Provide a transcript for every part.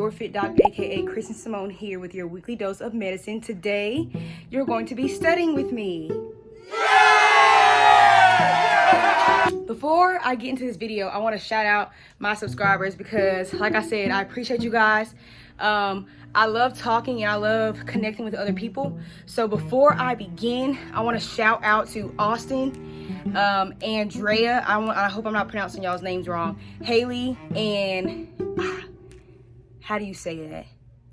your fit doctor, aka Kristen Simone, here with your weekly dose of medicine. Today, you're going to be studying with me. Before I get into this video, I want to shout out my subscribers because, like I said, I appreciate you guys. I love talking and I love connecting with other people. So before I begin, I want to shout out to Austin, Andrea. I hope I'm not pronouncing y'all's names wrong. Haley and how do you say that?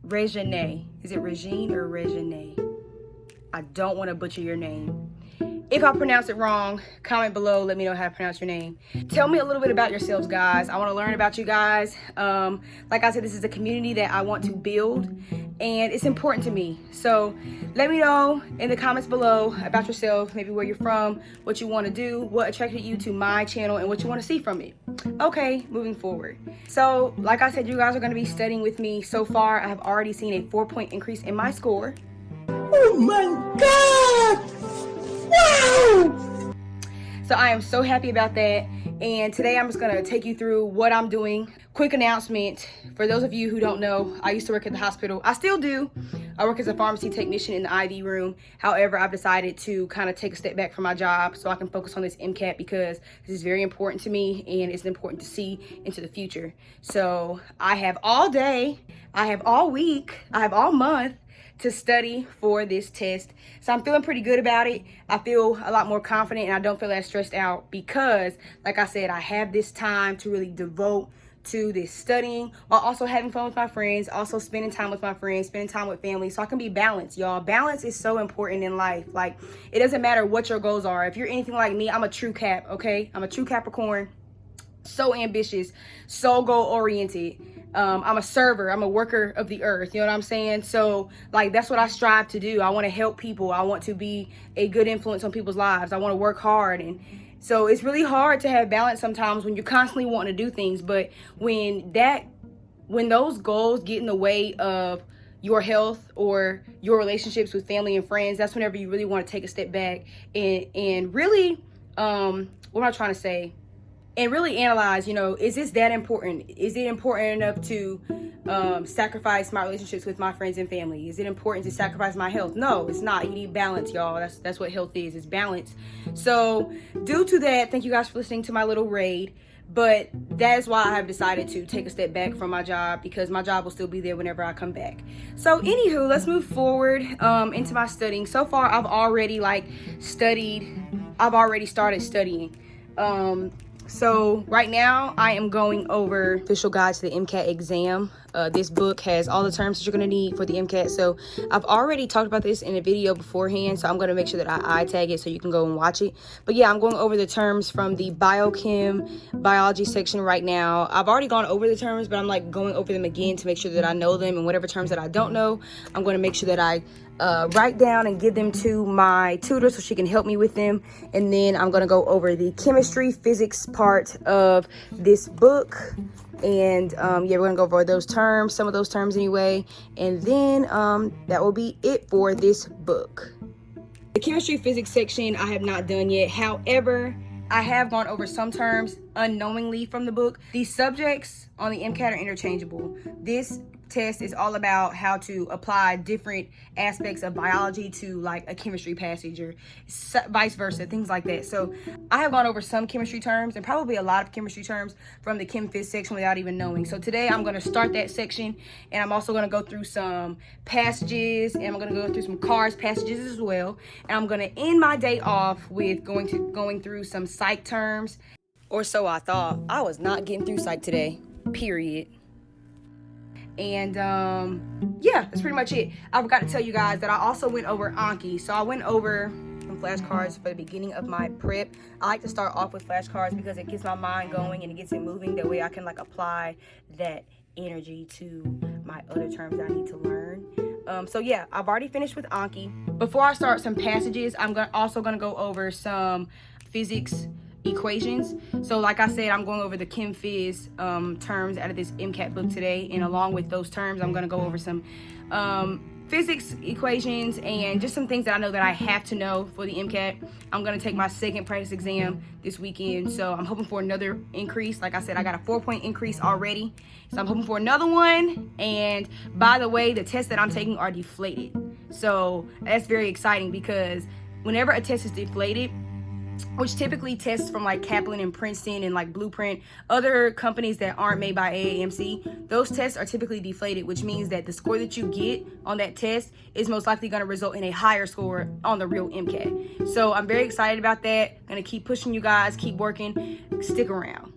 Regine. Is it Regine or Regine? I don't want to butcher your name. If I pronounce it wrong, comment below, let me know how to pronounce your name. Tell me a little bit about yourselves, guys. I want to learn about you guys. Like I said, this is a community that I want to build, and it's important to me. So let me know in the comments below about yourself, maybe where you're from, what you want to do, what attracted you to my channel, and what you want to see from it. Okay, moving forward. So like I said, you guys are going to be studying with me. So far, I have already seen a 4-point increase in my score. Oh my God! Wow! So I am so happy about that, and today I'm just gonna take you through what I'm doing. Quick announcement for those of you who don't know, I used to work at the hospital. I still do. I work as a pharmacy technician in the IV room. However, I've decided to kind of take a step back from my job so I can focus on this MCAT because this is very important to me and it's important to see into the future. So I have all day, I have all week, I have all month to study for this test. So I'm feeling pretty good about it. I feel a lot more confident and I don't feel as stressed out because, like I said, I have this time to really devote to this studying while also having fun with my friends, also spending time with my friends, spending time with family, so I can be balanced, y'all. Balance is so important in life. Like, it doesn't matter what your goals are. If you're anything like me, I'm a true Cap, okay? I'm a true Capricorn. So ambitious, so goal-oriented. I'm a server, I'm a worker of the earth, you know what I'm saying? So like, that's what I strive to do. I want to help people. I want to be a good influence on people's lives. I want to work hard. And so it's really hard to have balance sometimes when you're constantly wanting to do things. But when those goals get in the way of your health or your relationships with family and friends, that's whenever you really want to take a step back and really, what am I trying to say? And really analyze, you know, is this that important? Is it important enough to sacrifice my relationships with my friends and family? Is it important to sacrifice my health? No, it's not. You need balance, y'all. That's what health is. It's balance. So due to that, thank you guys for listening to my little raid. But that is why I have decided to take a step back from my job, because my job will still be there whenever I come back. So anywho, let's move forward into my studying. So far, I've already started studying. So right now I am going over Official Guide to the MCAT Exam. This book has all the terms that you're going to need for the MCAT. So I've already talked about this in a video beforehand, so I'm going to make sure that I tag it so you can go and watch it. But yeah, I'm going over the terms from the biology section right now. I've already gone over the terms, but I'm like going over them again to make sure that I know them, and whatever terms that I don't know, I'm going to make sure that I write down and give them to my tutor so she can help me with them. And then I'm going to go over the chemistry, physics part of this book. And yeah, we're going to go over those terms, some of those terms anyway. And then that will be it for this book. The chemistry, physics section I have not done yet. However, I have gone over some terms unknowingly from the book. These subjects on the MCAT are interchangeable. This test is all about how to apply different aspects of biology to like a chemistry passage or vice versa, things like that. So I have gone over some chemistry terms and probably a lot of chemistry terms from the chem phys section without even knowing. So today I'm going to start that section, and I'm also going to go through some passages, and I'm going to go through some cars passages as well. And I'm going to end my day off with going through some psych terms, or so I thought. I was not getting through psych today, period. And yeah, that's pretty much it. I forgot to tell you guys that I also went over Anki. So I went over some flashcards for the beginning of my prep. I like to start off with flashcards because it gets my mind going and it gets it moving. That way I can like apply that energy to my other terms that I need to learn. So yeah, I've already finished with Anki. Before I start some passages, I'm also gonna go over some physics equations. So like I said, I'm going over the chem phys terms out of this MCAT book today, and along with those terms I'm going to go over some physics equations and just some things that I know that I have to know for the MCAT. I'm gonna take my second practice exam this weekend, so I'm hoping for another increase. Like I said, I got a 4-point increase already, so I'm hoping for another one. And by the way, the tests that I'm taking are deflated, so that's very exciting because whenever a test is deflated, which typically tests from like Kaplan and Princeton and like Blueprint, other companies that aren't made by AAMC, those tests are typically deflated, which means that the score that you get on that test is most likely going to result in a higher score on the real MCAT. So I'm very excited about that. Going to keep pushing you guys, keep working, stick around.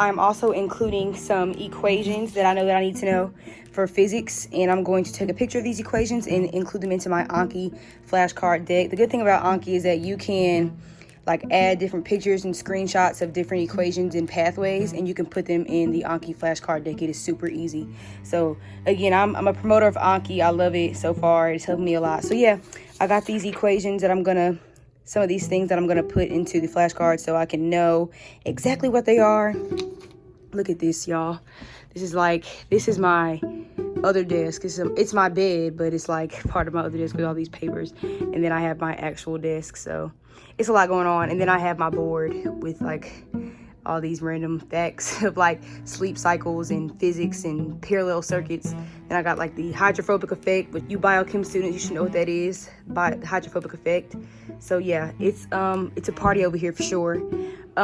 I'm also including some equations that I know that I need to know for physics, and I'm going to take a picture of these equations and include them into my Anki flashcard deck. The good thing about Anki is that you can like add different pictures and screenshots of different equations and pathways, and you can put them in the Anki flashcard deck. It is super easy. So again, I'm a promoter of Anki. I love it so far. It's helped me a lot. So yeah, I got these equations that some of these things that I'm gonna put into the flashcard so I can know exactly what they are. Look at this, y'all. This is my other desk. It's my bed, but it's like part of my other desk with all these papers. And then I have my actual desk, so it's a lot going on. And then I have my board with like all these random facts of like sleep cycles and physics and parallel circuits. And I got like the hydrophobic effect. With you biochem students, you should know what that is, by the hydrophobic effect. So yeah, it's a party over here for sure.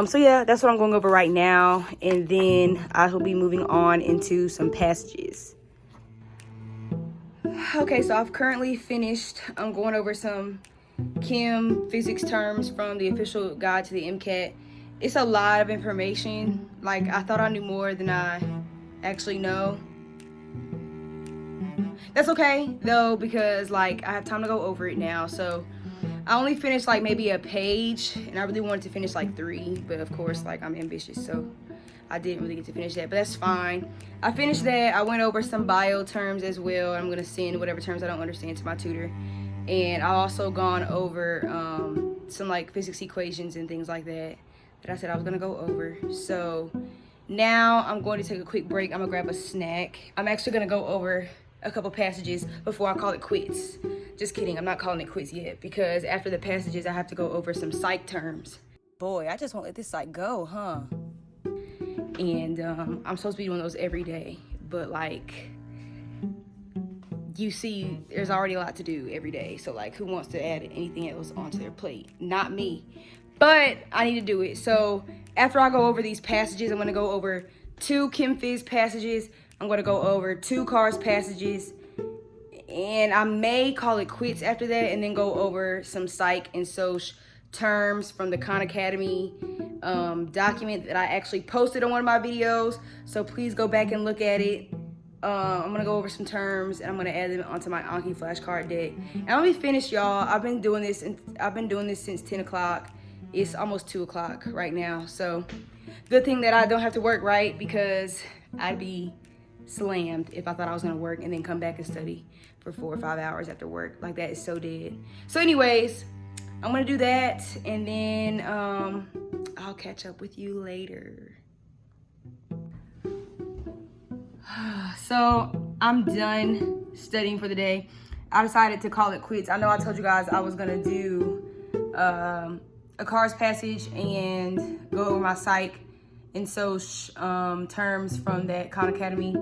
So yeah, that's what I'm going over right now, and then I will be moving on into some passages. Okay, so I've currently finished. I'm going over some chem physics terms from the official guide to the MCAT. It's a lot of information. Like, I thought I knew more than I actually know. That's okay though, because like I have time to go over it now. So I only finished like maybe a page, and I really wanted to finish like 3, but of course like I'm ambitious, so I didn't really get to finish that, but that's fine. I finished that. I went over some bio terms as well. I'm gonna send whatever terms I don't understand to my tutor, and I've also gone over some like physics equations and things like that I said I was gonna go over. So now I'm going to take a quick break. I'm gonna grab a snack. I'm actually gonna go over a couple passages before I call it quits. Just kidding, I'm not calling it quits yet, because after the passages I have to go over some psych terms. Boy, I just won't let this psych go, huh? And I'm supposed to be doing those every day, but like, you see, there's already a lot to do every day. So like, who wants to add anything else onto their plate? Not me, but I need to do it. So after I go over these passages, I'm gonna go over 2 Chem Phys passages. I'm gonna go over 2 Cars passages, and I may call it quits after that, and then go over some Psych and Soc terms from the Khan Academy document that I actually posted on one of my videos. So please go back and look at it. I'm gonna go over some terms and I'm gonna add them onto my Anki flashcard deck. And I'll be finished, y'all. I've been doing this since 10 o'clock. It's almost 2 o'clock right now. So good thing that I don't have to work, right? Because I'd be slammed if I thought I was gonna work and then come back and study for 4 or 5 hours after work. Like, that is so dead. So anyways, I'm gonna do that and then I'll catch up with you later. So I'm done studying for the day. I decided to call it quits. I know I told you guys I was gonna do a CARS passage and go over my psych and so terms from that Khan Academy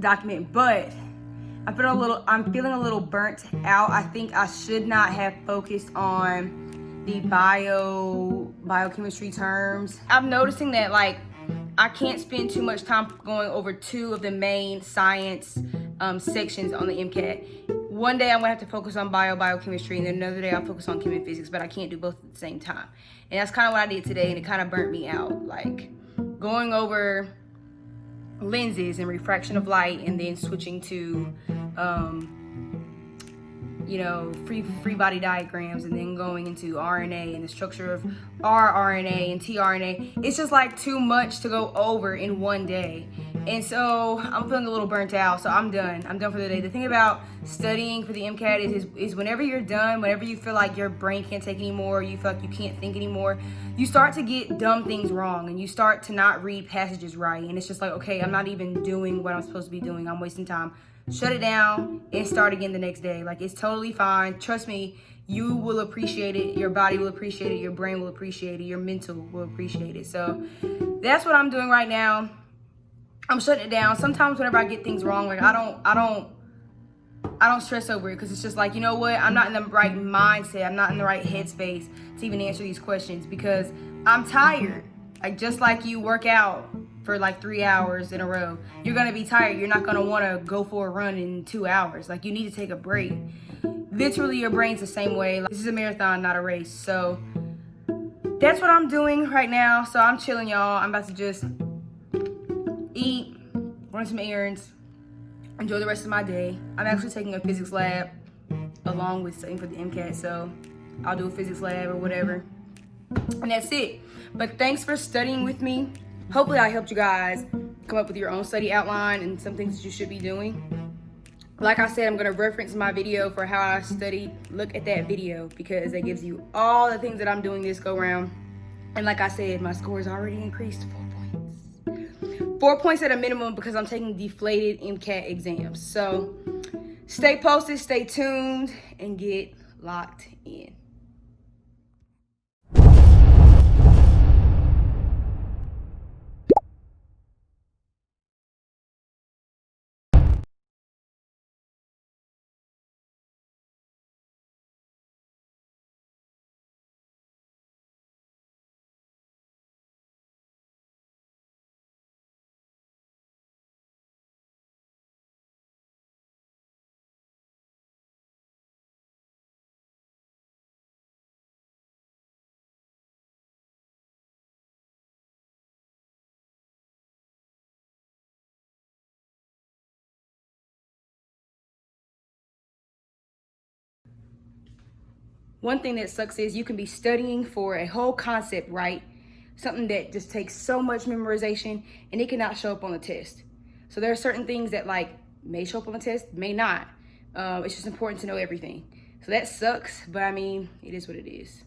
document, but I'm feeling a little burnt out. I think I should not have focused on the biochemistry terms. I'm noticing that, like, I can't spend too much time going over 2 of the main science sections on the MCAT. One day I'm gonna have to focus on biochemistry, and then another day I'll focus on chem and physics, but I can't do both at the same time. And that's kind of what I did today, and it kind of burnt me out. Like, going over lenses and refraction of light and then switching to free body diagrams and then going into RNA and the structure of rRNA and tRNA. It's just like too much to go over in one day. And so I'm feeling a little burnt out, so I'm done for the day. The thing about studying for the MCAT is whenever you're done, whenever you feel like your brain can't take anymore, you feel like you can't think anymore, you start to get dumb things wrong and you start to not read passages right. And it's just like, okay, I'm not even doing what I'm supposed to be doing. I'm wasting time. Shut it down and start again the next day. Like, it's totally fine. Trust me, you will appreciate it. Your body will appreciate it. Your brain will appreciate it. Your mental will appreciate it. So that's what I'm doing right now. I'm shutting it down. Sometimes whenever I get things wrong, like, I don't stress over it, because it's just like, you know what? I'm not in the right mindset. I'm not in the right headspace to even answer these questions because I'm tired. Like, just like you work out for like 3 hours in a row, you're gonna be tired. You're not gonna wanna go for a run in 2 hours. Like, you need to take a break. Literally, your brain's the same way. Like, this is a marathon, not a race. So that's what I'm doing right now. So I'm chilling, y'all. I'm about to just eat, run some errands, enjoy the rest of my day. I'm actually taking a physics lab along with studying for the MCAT, so I'll do a physics lab or whatever. And that's it. But thanks for studying with me. Hopefully I helped you guys come up with your own study outline and some things that you should be doing. Like I said, I'm gonna reference my video for how I studied. Look at that video because it gives you all the things that I'm doing this go round. And like I said, my score has already increased 4 points. 4 points at a minimum because I'm taking deflated MCAT exams. So stay posted, stay tuned, and get locked in. One thing that sucks is you can be studying for a whole concept, right? Something that just takes so much memorization and it cannot show up on the test. So there are certain things that like may show up on the test, may not. It's just important to know everything. So that sucks, but I mean, it is what it is.